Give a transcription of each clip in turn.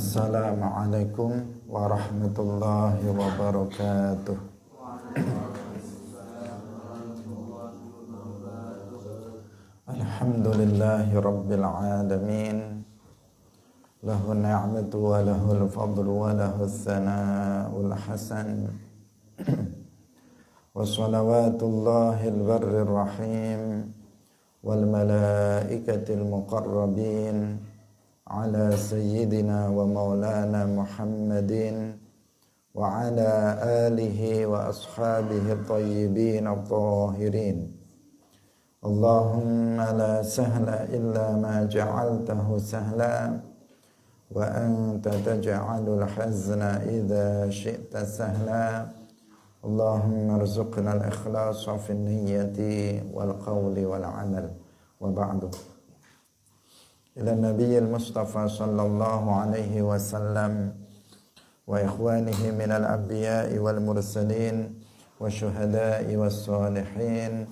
Assalamualaikum warahmatullahi wabarakatuh. Alhamdulillahi rabbil alamin. Lahu ni'matu wa lahul fadlu wa lahus sana'ul hasan. Wa salawatullahil barrir rahim wal malaikatil muqarrabin ala sayyidina wa maulana Muhammadin wa ala alihi wa ashabihi tayyibin at-tahirin. Allahumma la sahla illa ma ja'altahu sahla wa anta taj'alul hazna idza syi'ta sahla. Allahumma arzuqna al-ikhlasa fi niyyati wal qawli wal amal. Wa ba'du. Ila Nabiyil Mustafa sallallahu alaihi wasallam wa ikhwanihi minal anbiya'i wal mursalin wa syuhada'i was salihin,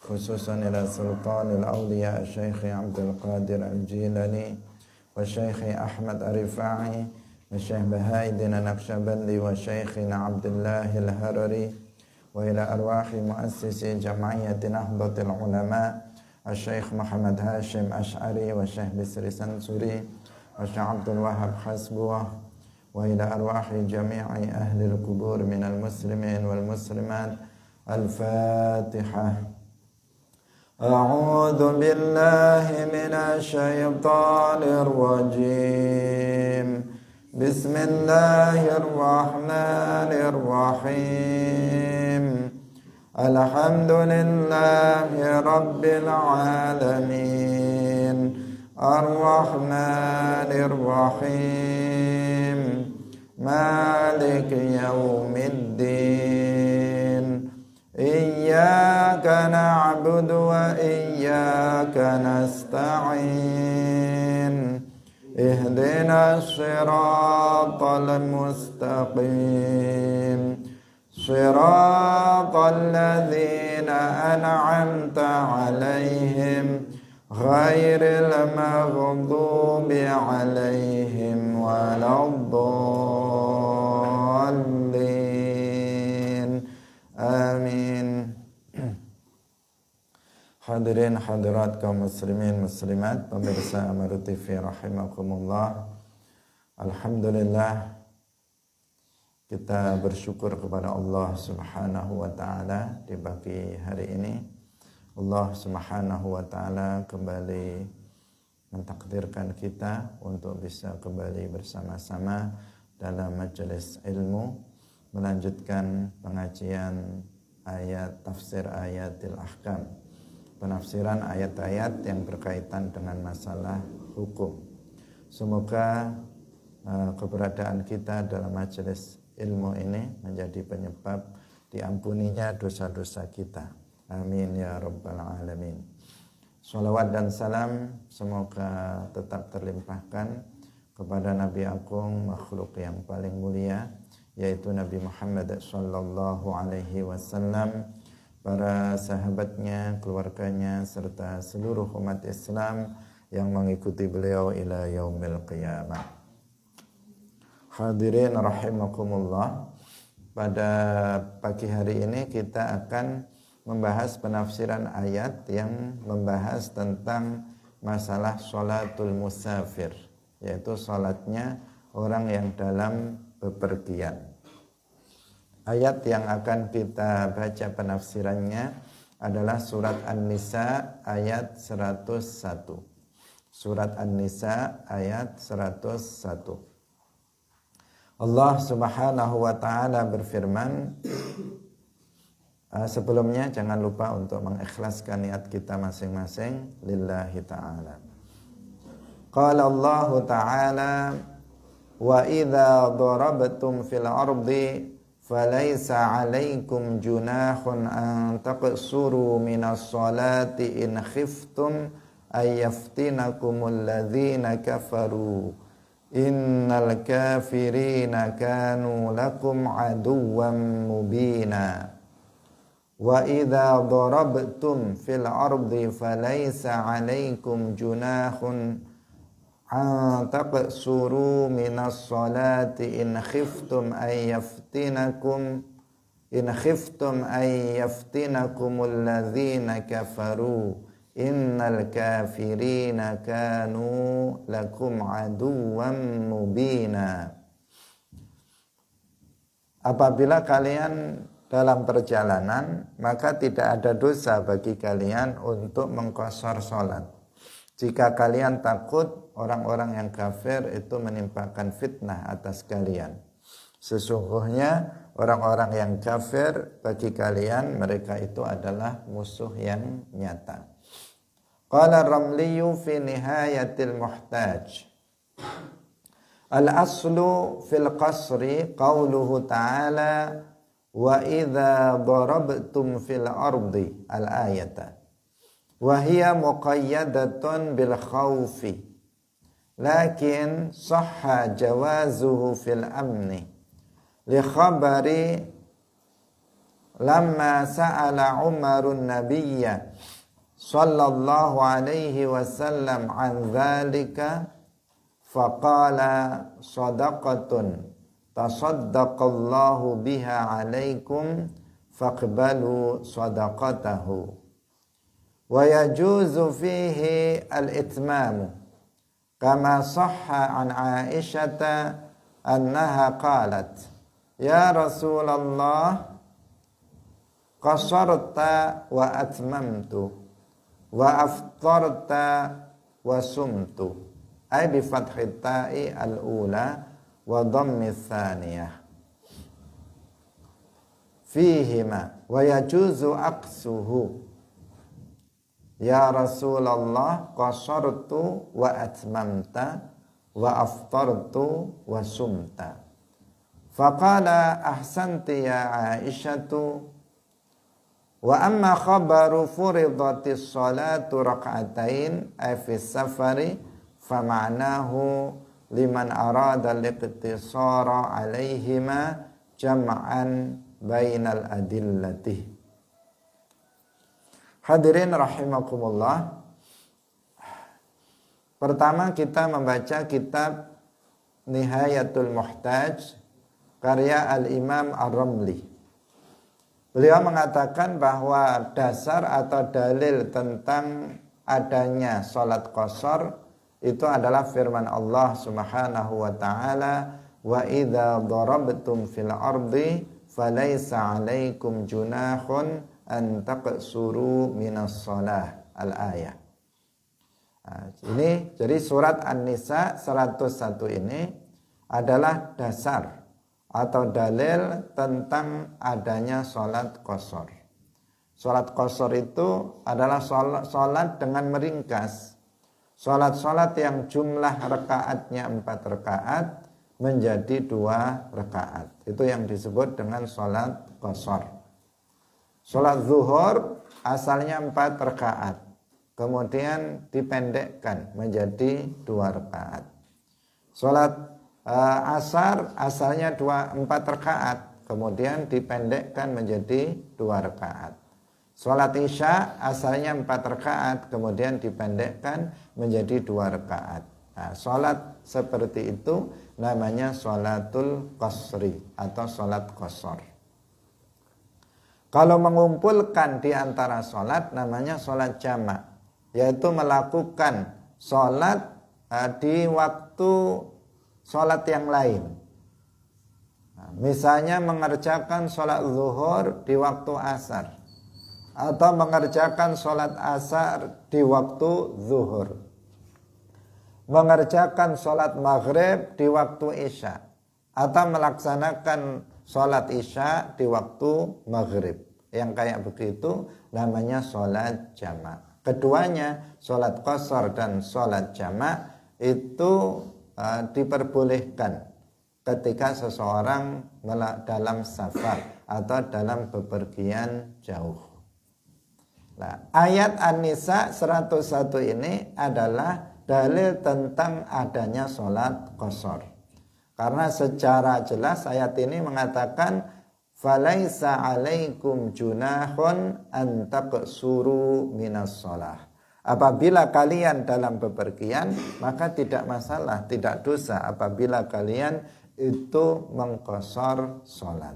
khususan ila sultanil awliya Syekh Abdul Qadir Al-Jilani wa Syekh Ahmad Ar-Rifai wa Syekh Baha'iddin Naqsyabandi wa Syekhina Abdullah Al-Harari wa ila arwahi muassisi Jam'iyyati Nahdlatul Ulama Syekh Muhammad Hashim Ash'ari wa Syekh Bisri Sansuri wa Syekh Abdul Wahab Hasbuwah wa ila arwahi jami'i ahli al-qubur minal muslimin wal muslimat. Al-Fatihah. A'udzu billahi minasy syaithanir rajim. Bismillahirrahmanirrahim. Alhamdulillahi rabbil alamin. Ar-Rahmanir Rahim. Maliki yaumiddin. Iyyaka na'budu wa iyyaka nasta'in. Ihdinas siratal mustaqim. Siratal ladzina an'amta 'alaihim ghairil maghdubi 'alaihim waladdallin. Amin. Hadirin hadirat kaum muslimin muslimat, pemirsa Amaru TV rahimakumullah. Alhamdulillah, kita bersyukur kepada Allah Subhanahu wa taala di pagi hari ini. Allah Subhanahu wa taala kembali mentakdirkan kita untuk bisa kembali bersama-sama dalam majelis ilmu, melanjutkan pengajian ayat tafsir ayatil ahkam, penafsiran ayat-ayat yang berkaitan dengan masalah hukum. Semoga keberadaan kita dalam majelis ilmu ini menjadi penyebab diampuninya dosa-dosa kita. Amin ya rabbal alamin. Salawat dan salam semoga tetap terlimpahkan kepada Nabi Agung, makhluk yang paling mulia, yaitu Nabi Muhammad sallallahu alaihi wasallam, para sahabatnya, keluarganya, serta seluruh umat Islam yang mengikuti beliau ila yaumil qiyamah. Hadirin rahimakumullah, pada pagi hari ini kita akan membahas penafsiran ayat yang membahas tentang masalah sholatul musafir, yaitu sholatnya orang yang dalam bepergian. Ayat yang akan kita baca penafsirannya adalah surat An-Nisa ayat 101. Surat An-Nisa ayat 101. Allah Subhanahu wa taala berfirman, sebelumnya jangan lupa untuk mengikhlaskan niat kita masing-masing lillahi ta'ala. Qala Allah ta'ala, wa idza darabtum fil ardi falaysa 'alaikum junahun an taqsuru minas salati in khiftum ay yaftinakumul ladzina kafaru innal kafirina kanu lakum aduwwan mubina. Wa idza darabtum fil ardi falaysa 'alaikum junahun taqsuru minas salati in khiftum ay yaftinakumul ladzina kafaru innal kafirina kanu lakum aduwwan mubina. Apabila kalian dalam perjalanan, maka tidak ada dosa bagi kalian untuk mengqashar salat. Jika kalian takut orang-orang yang kafir itu menimpakan fitnah atas kalian. Sesungguhnya orang-orang yang kafir bagi kalian, mereka itu adalah musuh yang nyata. Qala Ramliyu fi Nihayatil Muhtaj. Al-aslu fil qasri qawluhu ta'ala wa idza darabtum fil ardi al-ayata wa hiya muqayyadatun bil khawfi lakin sahha jawazuhu fil amni li khabari lamma sa'ala Umarun nabiyya sallallahu alaihi wasallam an dzalika faqala sadaqatun tasaddaqallahu biha alaikum faqbalu sadaqatahu wa yajuzu fihi al-itmamu kama sahha an Aisyata annaha qalat ya Rasulullah qasarta wa atmamtu wa aftarta wa sumtu ay bi fathit ta'i al-ula wa dhammi tsaniyah fihima wa yajuzu aqsuhu ya Rasulullah qasartu wa atmamta wa aftartu wa sumta faqala ahsanti ya Aisyatu wa amma khabaru furidatis salatu rak'atain ay fis safari fama'nahu liman arada liqtisara alaihima jam'an bainal adillati. Hadirin rahimakumullah. Pertama kita membaca kitab Nihayatul Muhtaj karya Al-Imam Ar-Ramli. Beliau mengatakan bahwa dasar atau dalil tentang adanya salat qashar itu adalah firman Allah Subhanahu wa taala wa idza darabtum fil ardi falaysa 'alaikum junahun an taqsuru minas shalah al-ayah. Ini jadi surat An-Nisa 101 ini adalah dasar atau dalil tentang adanya salat qashar. Salat qashar itu adalah salat dengan meringkas. Salat-salat yang jumlah rakaatnya 4 rakaat menjadi 2 rakaat. Itu yang disebut dengan salat qashar. Salat zuhur asalnya 4 rakaat. Kemudian dipendekkan menjadi 2 rakaat. Salat asar asalnya 4 rakaat. Kemudian dipendekkan menjadi 2 rakaat. Salat isya asalnya 4 rakaat, kemudian dipendekkan menjadi 2 rakaat. Nah, salat seperti itu namanya salatul qasri atau salat qashar. Kalau mengumpulkan di antara salat namanya salat jamak, yaitu melakukan salat di waktu salat yang lain. Nah, misalnya mengerjakan salat zuhur di waktu asar, atau mengerjakan sholat asar di waktu zuhur, mengerjakan sholat maghrib di waktu isya, atau melaksanakan sholat isya di waktu maghrib. Yang kayak begitu namanya sholat jamak. Keduanya, sholat qashar dan sholat jamak itu diperbolehkan ketika seseorang dalam safar atau dalam bepergian jauh. Nah, ayat An-Nisa 101 ini adalah dalil tentang adanya sholat qashar. Karena secara jelas ayat ini mengatakan falaisa alaikum junahun an taqsuru minas shalah. Apabila kalian dalam bepergian, maka tidak masalah, tidak dosa apabila kalian itu mengqashar salat.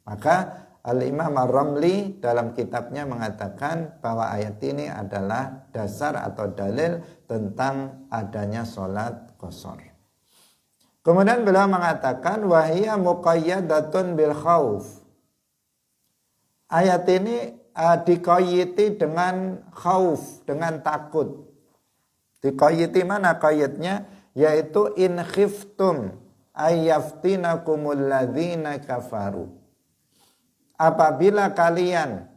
Maka Al-Imam Ar-Ramli dalam kitabnya mengatakan bahwa ayat ini adalah dasar atau dalil tentang adanya salat qashar. Kemudian beliau mengatakan wahiyya muqayyadatun bil khauf. Ayat ini dikoyiti dengan khauf, dengan takut. Dikoyiti mana qayitnya? Yaitu in khiftum ayyaftinakumul ladzina kafaru. Apabila kalian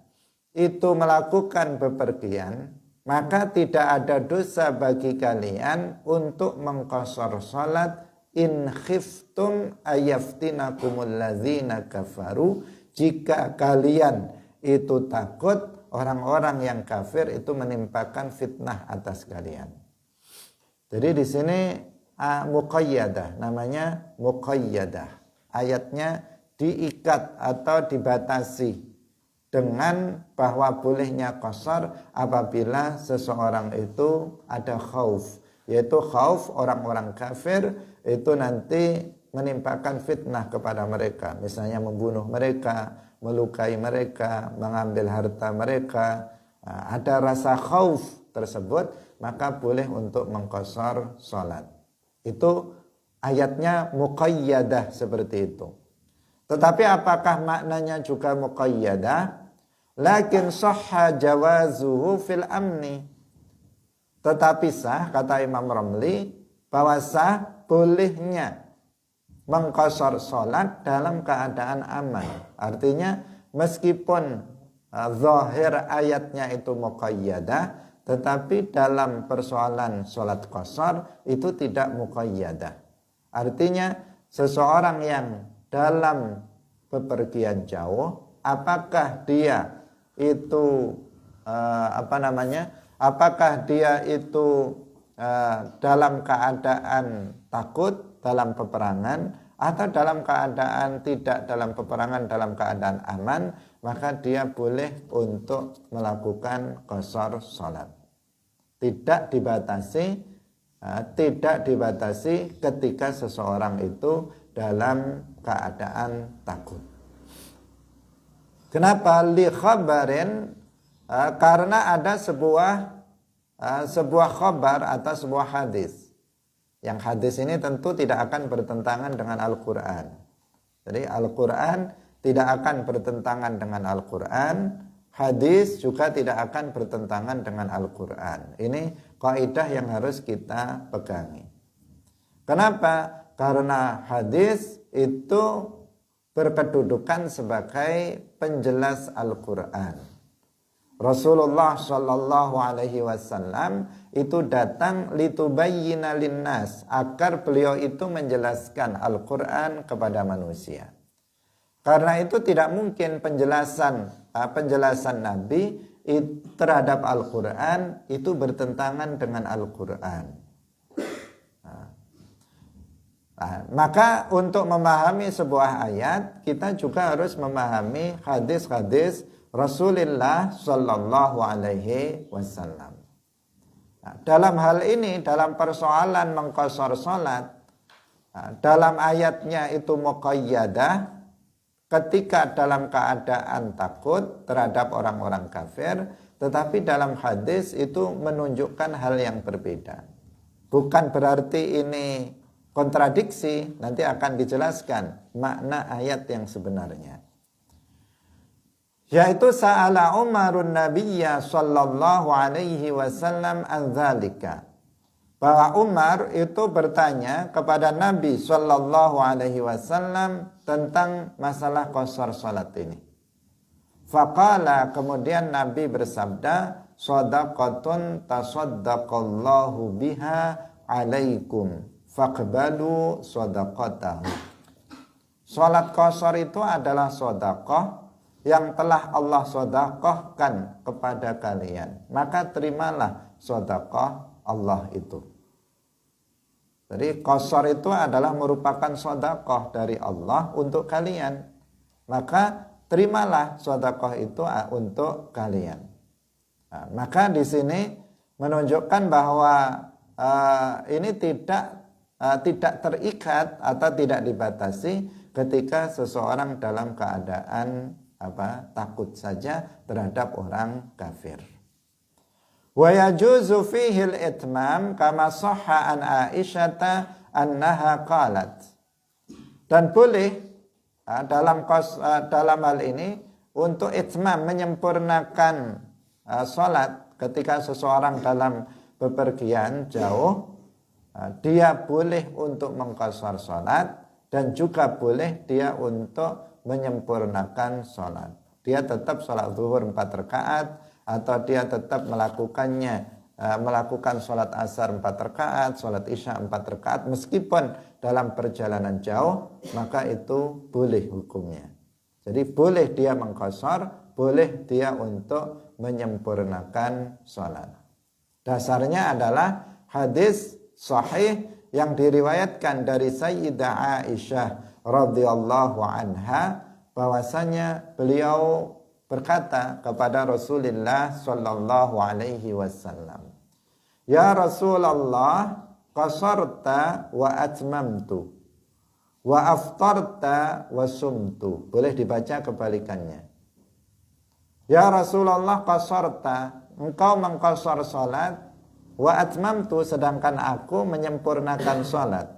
itu melakukan bepergian, maka tidak ada dosa bagi kalian untuk mengqashar salat in khiftum ayyaftinakumul ladzina kafaru, jika kalian itu takut orang-orang yang kafir itu menimpakan fitnah atas kalian. Jadi di sini muqayyadah, namanya muqayyadah. Ayatnya diikat atau dibatasi dengan bahwa bolehnya qashar apabila seseorang itu ada khauf, yaitu khauf orang-orang kafir itu nanti menimpakan fitnah kepada mereka, misalnya membunuh mereka, melukai mereka, mengambil harta mereka. Ada rasa khauf tersebut, maka boleh untuk mengqashar salat. Itu ayatnya muqayyadah seperti itu. Tetapi apakah maknanya juga muqayyadah? Lakin sahha jawazuhu fil amni. Tetapi sah, kata Imam Ramli, bahwa sah bolehnya mengqashar salat dalam keadaan aman. Artinya meskipun zahir ayatnya itu muqayyadah, tetapi dalam persoalan salat qashar itu tidak muqayyadah. Artinya seseorang yang dalam bepergian jauh, apakah dia itu apakah dia itu dalam keadaan takut dalam peperangan atau dalam keadaan tidak dalam peperangan, dalam keadaan aman, maka dia boleh untuk melakukan qashar salat. Tidak dibatasi ketika seseorang itu dalam keadaan takut. Kenapa? Li khabarin, karena ada sebuah khabar atau sebuah hadis. Yang hadis ini tentu tidak akan bertentangan dengan Al-Quran. Jadi Al-Quran tidak akan bertentangan dengan Al-Quran, hadis juga tidak akan bertentangan dengan Al-Quran. Ini kaidah yang harus kita pegangi. Kenapa? Karena hadis itu berkedudukan sebagai penjelas Al-Quran. Rasulullah Shallallahu Alaihi Wasallam itu datang litubayyina linnas, agar beliau itu menjelaskan Al-Quran kepada manusia. Karena itu tidak mungkin penjelasan Nabi terhadap Al-Quran itu bertentangan dengan Al-Quran. Maka untuk memahami sebuah ayat, kita juga harus memahami hadis-hadis Rasulullah Sallallahu Alaihi Wasallam. Dalam hal ini, dalam persoalan mengqashar salat, dalam ayatnya itu muqayyadah, ketika dalam keadaan takut terhadap orang-orang kafir, tetapi dalam hadis itu menunjukkan hal yang berbeda. Bukan berarti ini kontradiksi, nanti akan dijelaskan makna ayat yang sebenarnya. Yaitu sa'ala Umarun Nabiyya sallallahu alaihi wasallam an dzalika. Bahwa Umar itu bertanya kepada Nabi sallallahu alaihi wasallam tentang masalah qashar salat ini. Faqala, kemudian Nabi bersabda, shadaqatun tasaddaqallahu biha alaikum faqbalu shadaqatahu. Salat qashar itu adalah sedekah yang telah Allah sedekahkan kepada kalian, maka terimalah sedekah Allah itu. Jadi qashar itu adalah merupakan sedekah dari Allah untuk kalian, maka terimalah sedekah itu untuk kalian. Maka di sini menunjukkan bahwa ini tidak terikat atau tidak dibatasi ketika seseorang dalam keadaan takut saja terhadap orang kafir. Wa yajuzu fihi al-itmam kama sahha an Aisyah annaha qalat. Dan boleh dalam hal ini untuk itmam, menyempurnakan salat ketika seseorang dalam bepergian jauh, dia boleh untuk mengqashar salat dan juga boleh dia untuk menyempurnakan salat. Dia tetap salat zuhur 4 rakaat atau dia tetap melakukan salat asar 4 rakaat, salat isya 4 rakaat meskipun dalam perjalanan jauh, maka itu boleh hukumnya. Jadi boleh dia mengqashar, boleh dia untuk menyempurnakan salat. Dasarnya adalah hadis sahih yang diriwayatkan dari Sayyidah Aisyah radhiyallahu anha, bahwasanya beliau berkata kepada Rasulullah sallallahu alaihi wasallam, "Ya Rasulullah, qasarta wa atmamtu wa aftarta wa sumtu." Boleh dibaca kebalikannya. Ya Rasulullah, qasarta, engkau mengqashar salat, wa atmamtu, sedangkan aku menyempurnakan salat.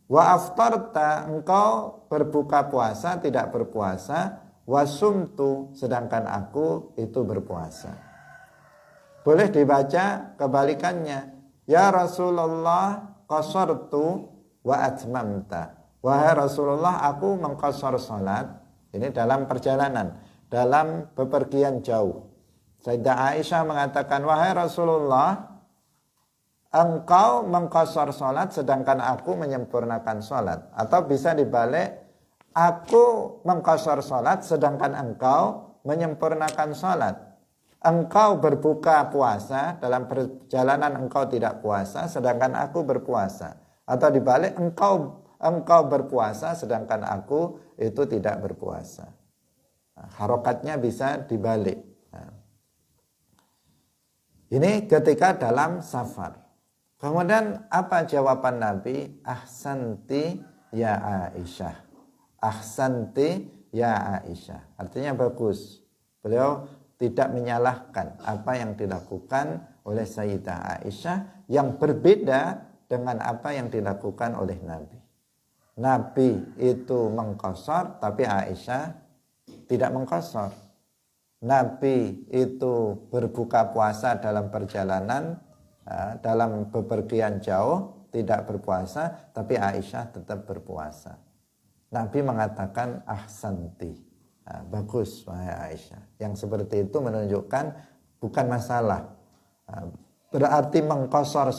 Wa aftarta, engkau berbuka puasa, tidak berpuasa. Wa sumtu, sedangkan aku itu berpuasa. Boleh dibaca kebalikannya. Ya Rasulullah, qasartu wa atmamta. Wahai Rasulullah, aku mengqashar salat. Ini dalam perjalanan, dalam bepergian jauh. Sayyidah Aisyah mengatakan, wahai Rasulullah, engkau mengqashar salat sedangkan aku menyempurnakan salat. Atau bisa dibalik, aku mengqashar salat sedangkan engkau menyempurnakan salat. Engkau berbuka puasa, dalam perjalanan engkau tidak puasa sedangkan aku berpuasa. Atau dibalik, engkau berpuasa sedangkan aku itu tidak berpuasa. Harokatnya bisa dibalik. Ini ketika dalam safar. Kemudian apa jawaban Nabi? Ahsanti ya Aisyah. Ahsanti ya Aisyah. Artinya bagus. Beliau tidak menyalahkan apa yang dilakukan oleh Sayyidah Aisyah yang berbeda dengan apa yang dilakukan oleh Nabi. Nabi itu mengqashar, tapi Aisyah tidak mengqashar. Nabi itu berbuka puasa dalam perjalanan, dalam bepergian jauh tidak berpuasa, tapi Aisyah tetap berpuasa. Nabi mengatakan ahsanti, bagus wahai Aisyah. Yang seperti itu menunjukkan bukan masalah. Berarti mengqashar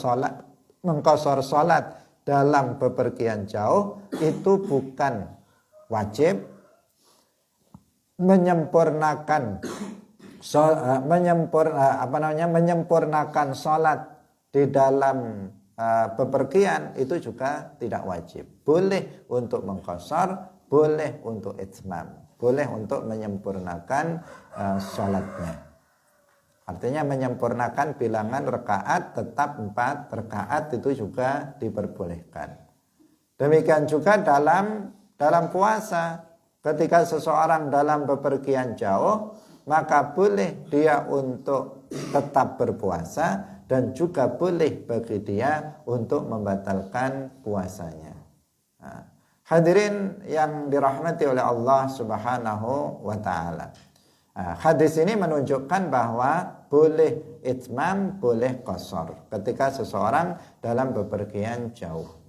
salat dalam bepergian jauh itu bukan wajib. Menyempurnakan salat di dalam bepergian itu juga tidak wajib. Boleh untuk mengqashar, boleh untuk itmam, boleh untuk menyempurnakan salatnya. Artinya menyempurnakan bilangan rakaat tetap 4 rakaat itu juga diperbolehkan. Demikian juga dalam puasa. Ketika seseorang dalam bepergian jauh, maka boleh dia untuk tetap berpuasa dan juga boleh bagi dia untuk membatalkan puasanya. Hadirin yang dirahmati oleh Allah Subhanahu wa taala. Hadis ini menunjukkan bahwa boleh itmam, boleh qashar ketika seseorang dalam bepergian jauh.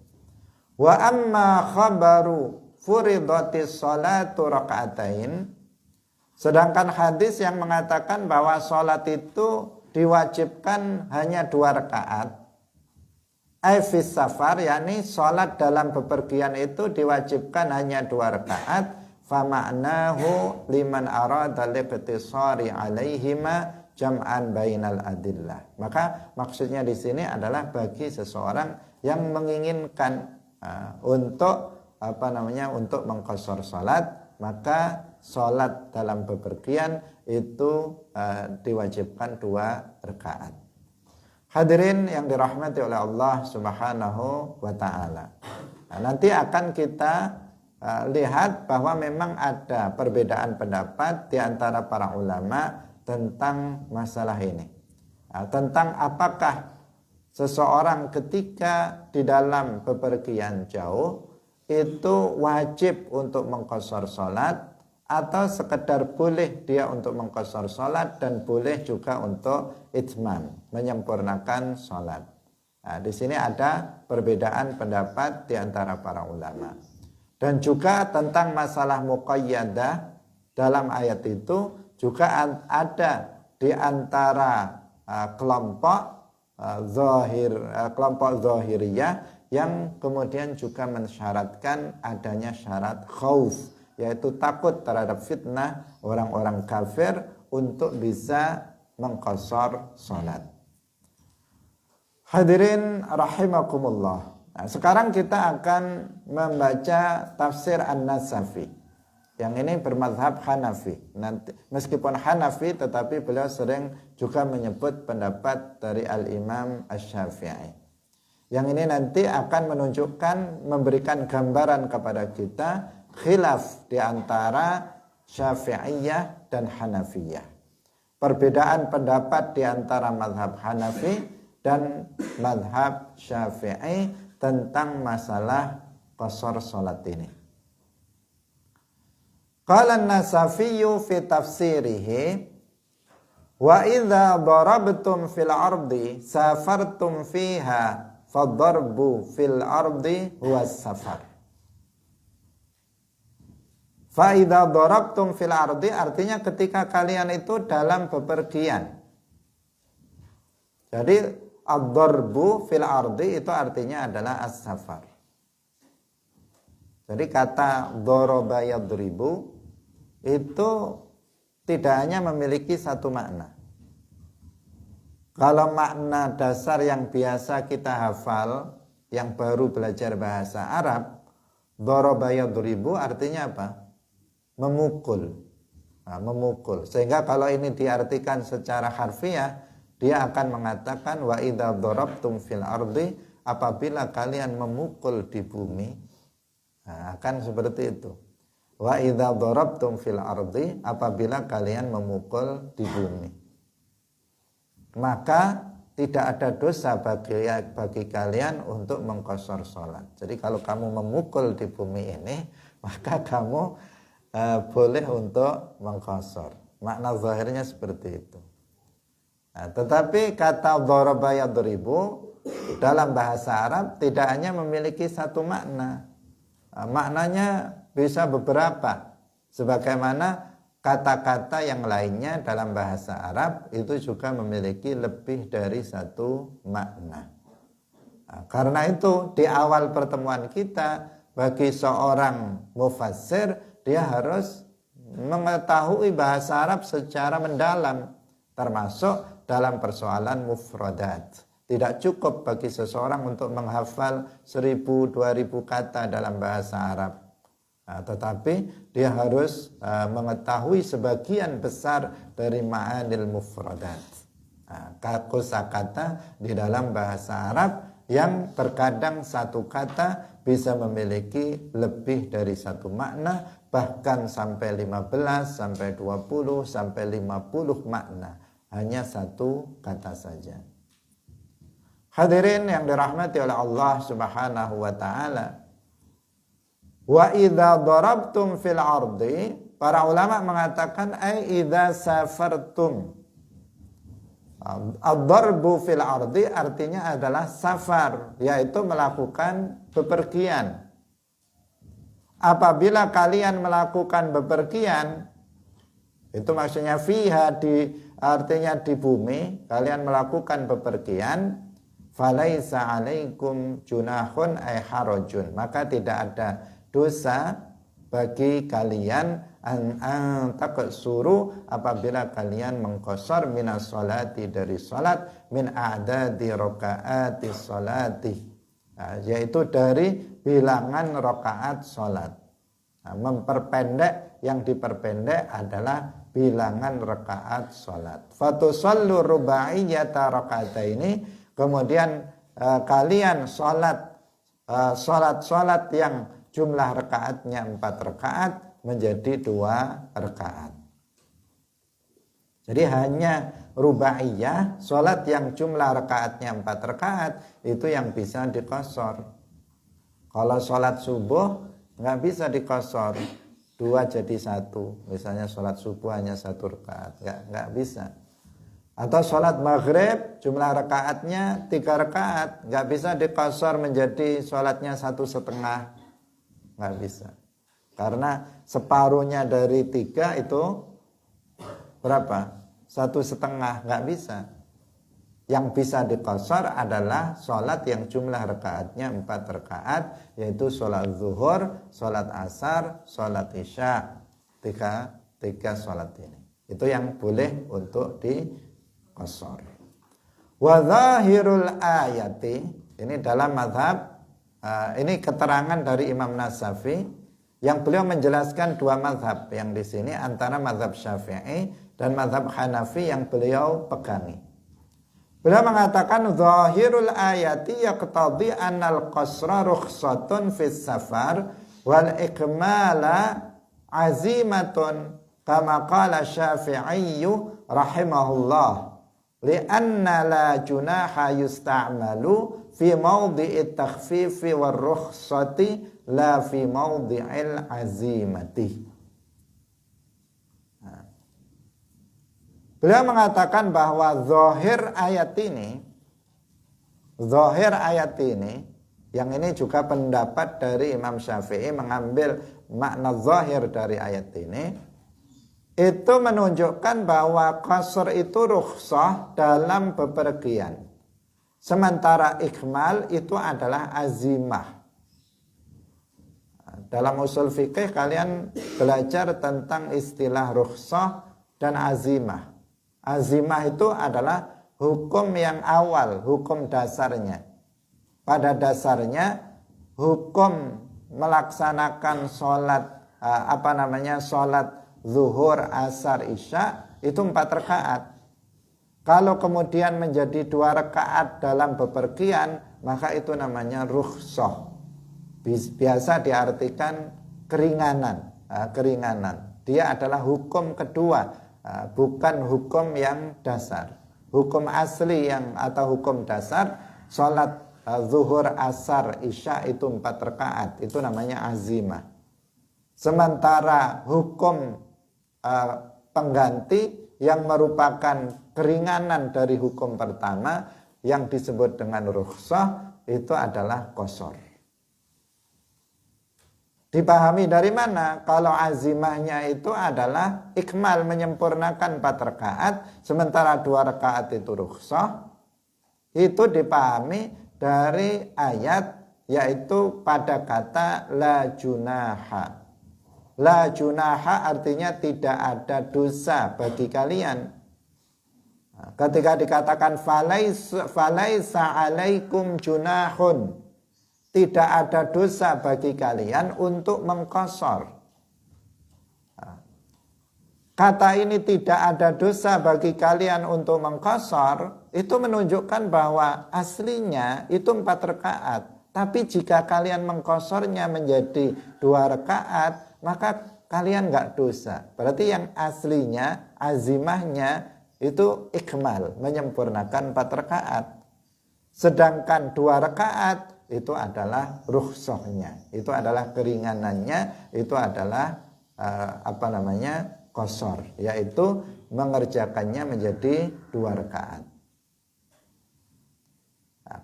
Wa amma khabaru furidatis salatu raka'atain, sedangkan hadis yang mengatakan bahwa salat itu diwajibkan hanya 2 rakaat, fis safar, yakni salat dalam bepergian itu diwajibkan hanya 2 rakaat, fa ma'nahu liman arada liqtisari alaihima jam'an bainal adillah. Maka maksudnya di sini adalah bagi seseorang yang menginginkan untuk mengqashar salat, maka salat dalam bepergian itu diwajibkan 2 rakaat. Hadirin yang dirahmati oleh Allah Subhanahu wa taala. Nah, nanti akan kita lihat bahwa memang ada perbedaan pendapat di antara para ulama tentang masalah ini. Tentang apakah seseorang ketika di dalam bepergian jauh itu wajib untuk mengqashar salat atau sekedar boleh dia untuk mengqashar salat dan boleh juga untuk itmam, menyempurnakan salat. Nah, di sini ada perbedaan pendapat di antara para ulama. Dan juga tentang masalah muqayyadah dalam ayat itu juga ada di antara kelompok zahiriyah yang kemudian juga mensyaratkan adanya syarat khauf, yaitu takut terhadap fitnah orang-orang kafir untuk bisa mengqashar salat. Hadirin rahimakumullah. Nah, sekarang kita akan membaca tafsir An-Nasafi. Yang ini bermadhab Hanafi. Nanti, meskipun Hanafi, tetapi beliau sering juga menyebut pendapat dari Al-Imam Asy-Syafi'i. Yang ini nanti akan menunjukkan, memberikan gambaran kepada kita khilaf di antara Syafi'iyah dan Hanafiyah. Perbedaan pendapat di antara mazhab Hanafi dan mazhab Syafi'i tentang masalah qashar salat ini. Qala an-Nasafiyyu fi tafsirihi wa idza darabtum fil ardi safartum fiha fadarbu fil ardi huwa safar. Fa idza darabtum fil ardi artinya ketika kalian itu dalam bepergian. Jadi ad-darbu fil ardi itu artinya adalah as-safar. Jadi kata daraba yadribu itu tidak hanya memiliki satu makna. Kalau makna dasar yang biasa kita hafal, yang baru belajar bahasa Arab, daraba yadribu artinya apa? Memukul. Nah, memukul. Sehingga kalau ini diartikan secara harfiah, dia akan mengatakan wa idza darabtum fil ardi, apabila kalian memukul di bumi. Nah, akan seperti itu. Wa idza darabtum fil ardi, apabila kalian memukul di bumi. Maka tidak ada dosa bagi kalian untuk mengqashar salat. Jadi kalau kamu memukul di bumi ini, maka kamu boleh untuk mengqashar. Makna zahirnya seperti itu. Nah, tetapi kata daraba yadribu dalam bahasa Arab tidak hanya memiliki satu makna. Maknanya bisa beberapa. Sebagaimana kata-kata yang lainnya dalam bahasa Arab itu juga memiliki lebih dari satu makna. Nah, karena itu di awal pertemuan kita, bagi seorang mufassir, dia harus mengetahui bahasa Arab secara mendalam, termasuk dalam persoalan mufradat. Tidak cukup bagi seseorang untuk menghafal 1000-2000 kata dalam bahasa Arab. Nah, tetapi dia harus mengetahui sebagian besar dari ma'anil mufradat. Nah, kosakata di dalam bahasa Arab yang terkadang satu kata bisa memiliki lebih dari satu makna, bahkan sampai 15, sampai 20, sampai 50 makna. Hanya satu kata saja. Hadirin yang dirahmati oleh Allah Subhanahu wa taala. Wa idza darabtum fil ardi, para ulama mengatakan ai idza safartum. Ad-darbu fil ardi artinya adalah safar, yaitu melakukan bepergian. Apabila kalian melakukan bepergian, itu maksudnya fiha, artinya di bumi, kalian melakukan bepergian, falaisa alaikum junahun ay harajun, maka tidak ada dosa bagi kalian an taqsuru apabila kalian mengqashar minas salati, dari salat, min a'dadi rakaati salati, yaitu dari bilangan rakaat salat. Memperpendek, yang diperpendek adalah bilangan rakaat salat. Fatusallu rubaiyata rakaataini, kemudian kalian sholat yang jumlah rakaatnya 4 rakaat menjadi 2 rakaat. Jadi hanya rubaiyah, sholat yang jumlah rakaatnya 4 rakaat itu yang bisa diqashar. Kalau sholat subuh nggak bisa diqashar, 2 jadi 1. Misalnya sholat subuh hanya 1 rakaat, nggak bisa. Atau sholat maghrib jumlah rakaatnya 3 rakaat, nggak bisa diqashar menjadi sholatnya 1,5, nggak bisa. Karena separuhnya dari 3 itu berapa? 1,5, nggak bisa. Yang bisa diqashar adalah sholat yang jumlah rakaatnya 4 rakaat, yaitu sholat zuhur, sholat asar, sholat isya. Tiga sholat ini. Itu yang boleh untuk diqashar. Wa zahirul ayati, ini dalam mazhab, ini keterangan dari Imam Nasafi, yang beliau menjelaskan 2 mazhab yang di sini antara mazhab Syafi'i dan mazhab Hanafi yang beliau pegangi. Beliau mengatakan zahirul ayati yaqtadi annal qasra rukhsatun fis safar wal ikmala azimatun kama qala Syafi'i rahimahullah li'anna la junaha yusta'malu fi mawdi'it takhfifi war rukhsati la fi mawdi'il azimati. Beliau mengatakan bahwa zahir ayat ini, yang ini juga pendapat dari Imam Syafi'i mengambil makna zahir dari ayat ini, itu menunjukkan bahwa qasr itu rukhsah dalam bepergian. Sementara ikmal itu adalah azimah. Dalam usul fikih kalian belajar tentang istilah rukhsah dan azimah. Azimah itu adalah hukum yang awal, hukum dasarnya. Pada dasarnya hukum melaksanakan sholat sholat zuhur, asar, isya itu 4 rakaat. Kalau kemudian menjadi 2 rakaat dalam bepergian, maka itu namanya rukhsah. Biasa diartikan keringanan. Dia adalah hukum kedua, bukan hukum yang dasar. Hukum asli atau hukum dasar, sholat zuhur, asar, isya itu 4 rakaat, itu namanya azimah. Sementara hukum pengganti yang merupakan keringanan dari hukum pertama yang disebut dengan rukhsah itu adalah qasar. Dipahami dari mana? Kalau azimahnya itu adalah ikmal, menyempurnakan 4 rakaat, sementara 2 rakaat itu rukhsah. Itu dipahami dari ayat, yaitu pada kata la junaha. La junaha artinya tidak ada dosa bagi kalian. Ketika dikatakan falaisa alaikum junahun, tidak ada dosa bagi kalian untuk mengqashar. Kata ini tidak ada dosa bagi kalian untuk mengqashar, itu menunjukkan bahwa aslinya itu 4 rakaat. Tapi jika kalian mengqasharnya menjadi 2 rakaat, maka kalian nggak dosa. Berarti yang aslinya, azimahnya itu ikmal, menyempurnakan 4 rakaat. Sedangkan 2 rakaat itu adalah rukhsahnya, itu adalah keringanannya, itu adalah qasar, yaitu mengerjakannya menjadi 2 rakaat.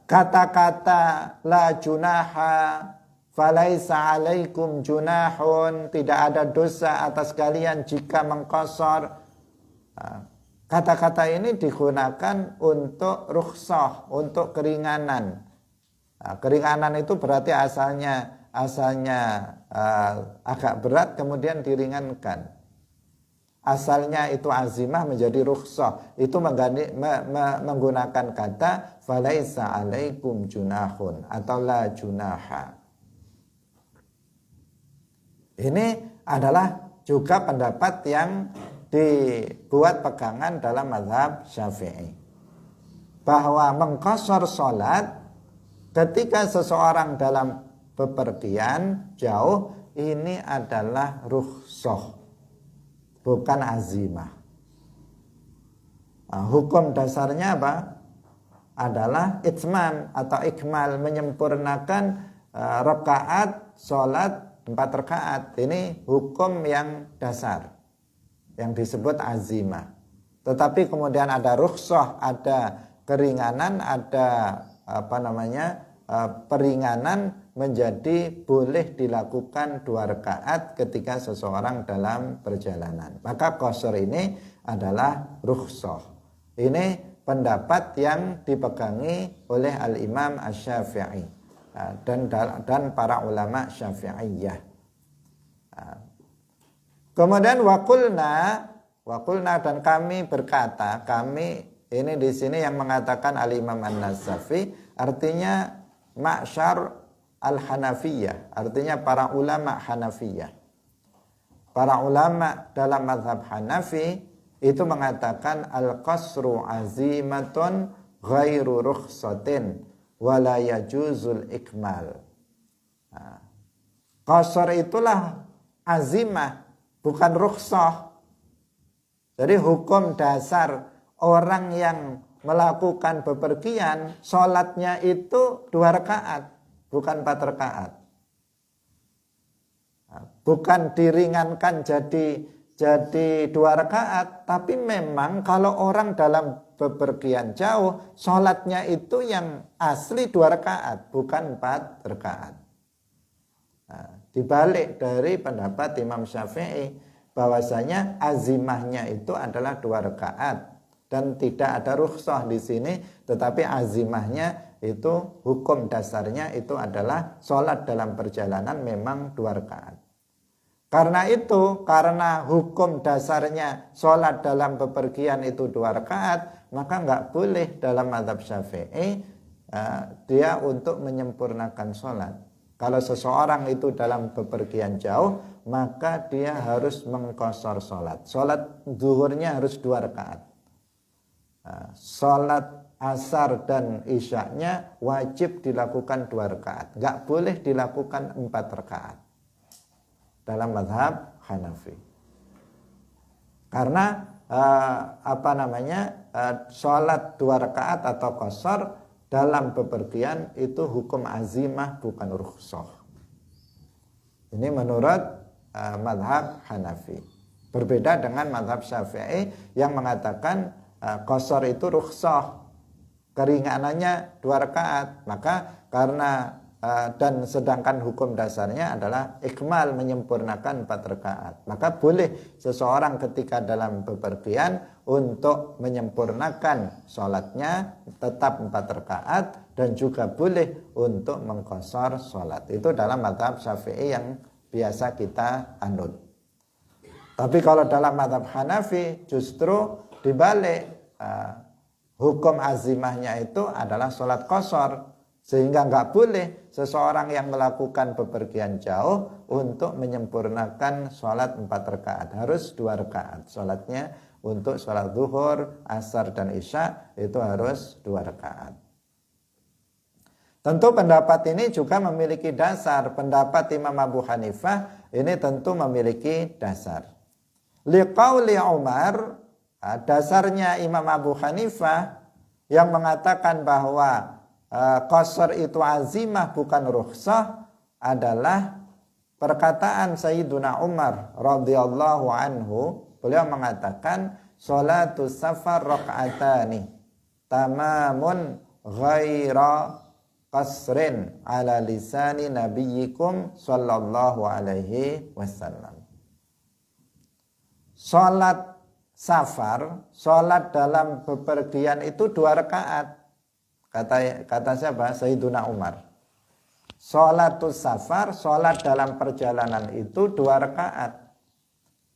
Kata-kata la junaha, falaisa alaikum junahun, tidak ada dosa atas kalian jika mengqashar. Kata-kata ini digunakan untuk rukhsah, untuk keringanan. Keringanan itu berarti asalnya agak berat kemudian diringankan. Asalnya itu azimah menjadi rukhsah. Itu menggunakan kata falaisa alaikum junahun atau la junaha. Ini adalah juga pendapat yang dibuat pegangan dalam mazhab Syafi'i. bahwa mengqashar sholat ketika seseorang dalam bepergian jauh ini adalah rukhsah, bukan azimah. Nah, hukum dasarnya apa? Adalah itmam atau ikmal, menyempurnakan rakaat sholat 4 rakaat. Ini hukum yang dasar yang disebut azimah. Tetapi kemudian ada rukhsah, ada keringanan, ada peringanan menjadi boleh dilakukan 2 rakaat ketika seseorang dalam perjalanan. Maka qashar ini adalah rukhsah. Ini pendapat yang dipegangi oleh Al-Imam Asy-Syafi'i dan para ulama Syafi'iyah. Kemudian waqulna dan kami berkata, kami ini di sini yang mengatakan Al-Imam An-Nasafi, artinya ma'syar al-Hanafiyah, artinya para ulama Hanafiyah. Para ulama dalam mazhab Hanafi itu mengatakan al-qasru azimatun ghairu rukhsatin wala yajuzul ikmal. Qasar itulah azimah, bukan rukhsah. Jadi hukum dasar orang yang melakukan bepergian sholatnya itu 2 rakaat, bukan 4 rakaat. Bukan diringankan jadi 2 rakaat, tapi memang kalau orang dalam bepergian jauh, sholatnya itu yang asli 2 rakaat, bukan 4 rakaat. Dibalik dari pendapat Imam Syafi'i, bahwasanya azimahnya itu adalah 2 rakaat dan tidak ada rukhsah di sini, tetapi azimahnya itu hukum dasarnya itu adalah sholat dalam perjalanan memang 2 rakaat. Karena itu, karena hukum dasarnya sholat dalam bepergian itu 2 rakaat, maka nggak boleh dalam mazhab Syafi'i dia untuk menyempurnakan sholat. Kalau seseorang itu dalam bepergian jauh, maka dia harus mengqashar sholat. Sholat zuhurnya harus 2 rakaat. Sholat asar dan isyaknya wajib dilakukan 2 rakaat. Nggak boleh dilakukan 4 rakaat. Dalam mazhab Hanafi. Karena sholat 2 rakaat atau qashar dalam bepergian itu hukum azimah, bukan rukhsah. Ini menurut mazhab Hanafi. Berbeda dengan mazhab Syafi'i yang mengatakan qashar itu rukhsah, keringanannya 2 rakaat. Maka karena dan sedangkan hukum dasarnya adalah ikmal, menyempurnakan 4 rakaat. Maka boleh seseorang ketika dalam bepergian untuk menyempurnakan sholatnya tetap 4 rakaat dan juga boleh untuk mengqashar sholat. Itu dalam mazhab Syafi'i yang biasa kita anut. Tapi kalau dalam mazhab Hanafi justru dibalik, hukum azimahnya itu adalah sholat qashar. Sehingga nggak boleh seseorang yang melakukan bepergian jauh untuk menyempurnakan sholat 4 rakaat. Harus 2 rakaat. Sholatnya untuk sholat zuhur, asar, dan isya itu harus 2 rakaat. Tentu pendapat ini juga memiliki dasar. Pendapat Imam Abu Hanifah ini tentu memiliki dasar. Liqauli Umar, dasarnya Imam Abu Hanifah yang mengatakan bahwa qashar itu azimah bukan rukhsah adalah perkataan Sayyiduna Umar radhiyallahu anhu. Beliau mengatakan sholatus safar raka'atani tamamun ghaira qasrin ala lisani nabiyyikum sallallahu alaihi wasallam. Sholat safar, sholat dalam bepergian itu 2 rakaat. Kata siapa? Sayyiduna Umar. Sholatus safar, sholat dalam perjalanan itu 2 rakaat.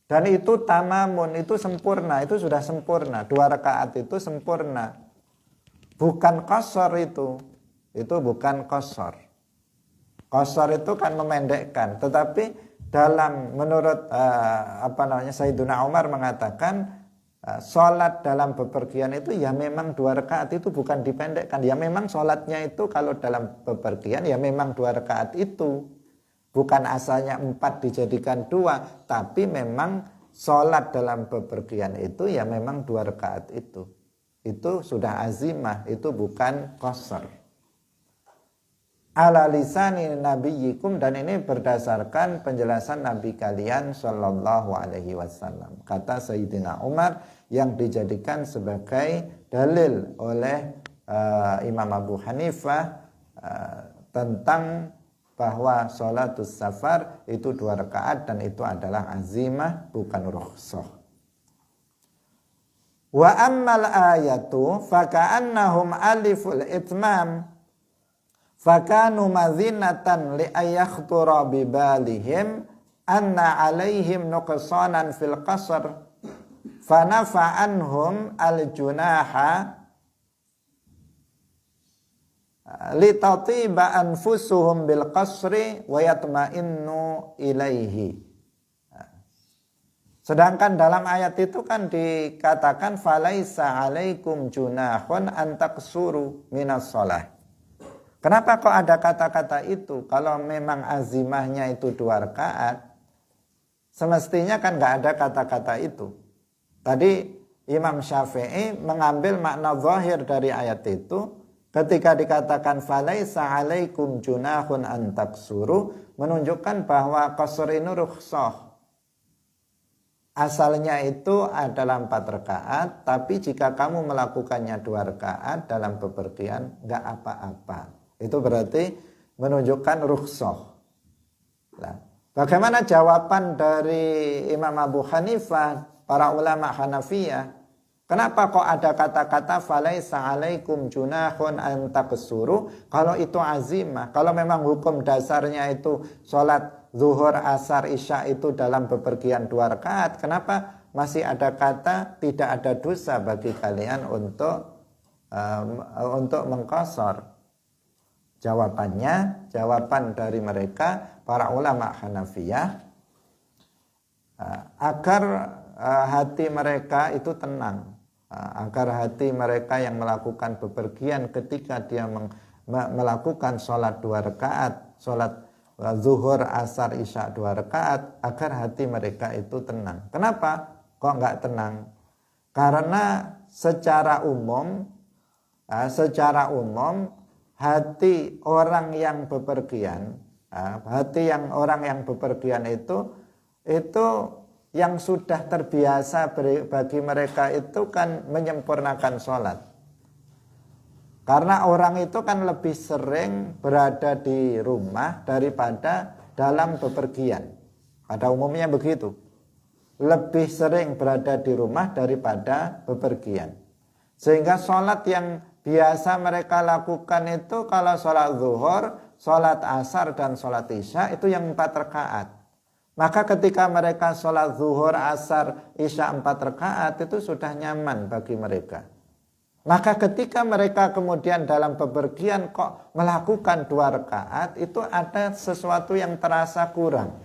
Dan itu tamamun, itu sempurna, itu sudah sempurna. 2 rakaat itu sempurna. Bukan qashar itu bukan qashar. Qashar itu kan memendekkan. Tetapi menurut Sayyiduna Umar mengatakan sholat dalam bepergian itu ya memang 2 rakaat itu bukan dipendekkan. Ya memang sholatnya itu kalau dalam bepergian ya memang 2 rakaat itu. Bukan asalnya 4 dijadikan 2, tapi memang sholat dalam bepergian itu ya memang 2 rakaat itu. Itu sudah azimah, itu bukan qasar. Ala lisani nabiyyikum, dan ini berdasarkan penjelasan Nabi kalian sallallahu alaihi wasallam. Kata Sayyidina Umar yang dijadikan sebagai dalil oleh Imam Abu Hanifah tentang bahwa sholatus safar itu 2 rakaat dan itu adalah azimah bukan rukhsah. Wa ammal ayatu faka'annahum aliful itmam fakanu madzinatan li ayakhtura bibalihim anna alaihim nuqsanan fil qasr fanafa'anhum al-junaha litatiba anfusuhum bil qasri wa yatma'innu ilaihi. Sedangkan dalam ayat itu kan dikatakan falaisa alaikum junahun an taqsuru minas shalah. Kenapa kok ada kata-kata itu? Kalau memang azimahnya itu 2 rakaat, semestinya kan nggak ada kata-kata itu. Tadi Imam Syafi'i mengambil makna zahir dari ayat itu ketika dikatakan falaisa alaikum junahun an taqsuru, menunjukkan bahwa qasr ini rukhsah. Asalnya itu adalah 4 rakaat, tapi jika kamu melakukannya 2 rakaat dalam bepergian nggak apa-apa. Itu berarti menunjukkan rukhsah. Nah, bagaimana jawaban dari Imam Abu Hanifah, para ulama Hanafiyah? Kenapa kok ada kata-kata falaisa alaikum junahun an taqsuru kalau itu azimah? Kalau memang hukum dasarnya itu sholat zuhur, asar, isya itu dalam bepergian 2 rakaat, kenapa masih ada kata tidak ada dosa bagi kalian untuk mengqasar? Jawaban dari mereka para ulama Hanafiyah agar hati mereka itu tenang, agar hati mereka yang melakukan bepergian ketika dia melakukan sholat 2 rakaat, sholat zuhur, asar, isya 2 rakaat, agar hati mereka itu tenang. Kenapa kok nggak tenang? Karena secara umum hati orang yang bepergian, orang yang bepergian itu yang sudah terbiasa bagi mereka itu kan menyempurnakan sholat. Karena orang itu kan lebih sering berada di rumah daripada dalam bepergian. Pada umumnya begitu. Lebih sering berada di rumah daripada bepergian. Sehingga sholat yang biasa mereka lakukan itu kalau sholat zuhur, sholat asar, dan sholat isya itu yang 4 rakaat. Maka ketika mereka sholat zuhur, asar, isya 4 rakaat itu sudah nyaman bagi mereka. Maka ketika mereka kemudian dalam bepergian kok melakukan 2 rakaat, itu ada sesuatu yang terasa kurang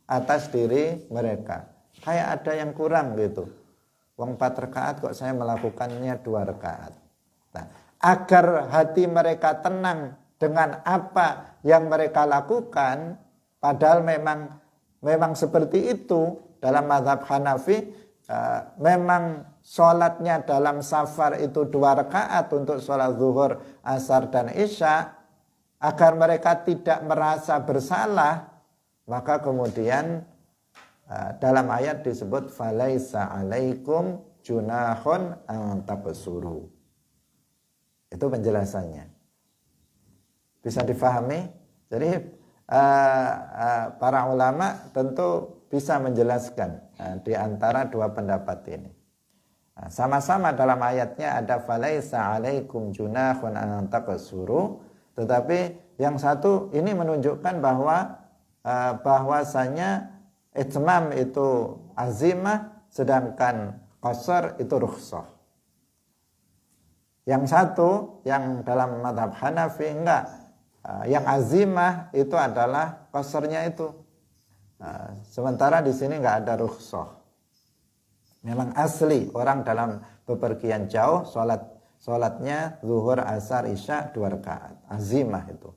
atas diri mereka. Kayak ada yang kurang gitu. Wong 4 rakaat kok saya melakukannya 2 rakaat. Nah, agar hati mereka tenang dengan apa yang mereka lakukan, padahal memang seperti itu dalam mazhab Hanafi, memang sholatnya dalam safar itu 2 rakaat untuk sholat zuhur, asar, dan isya, agar mereka tidak merasa bersalah, maka kemudian dalam ayat disebut falaisa alaikum junahun an taqsuru. Itu penjelasannya. Bisa difahami? Jadi para ulama tentu bisa menjelaskan di antara 2 pendapat ini. Sama-sama dalam ayatnya ada falaisa alaikum junahun an taqsuru, tetapi yang satu ini menunjukkan bahwasanya itmam itu azimah, sedangkan qasar itu rukhsah. Yang satu, yang dalam mazhab Hanafi enggak. Yang azimah itu adalah qasarnya itu. Sementara di sini enggak ada rukhsah. Memang asli orang dalam bepergian jauh sholatnya zuhur, asar, isya 2 rakaat. Azimah itu.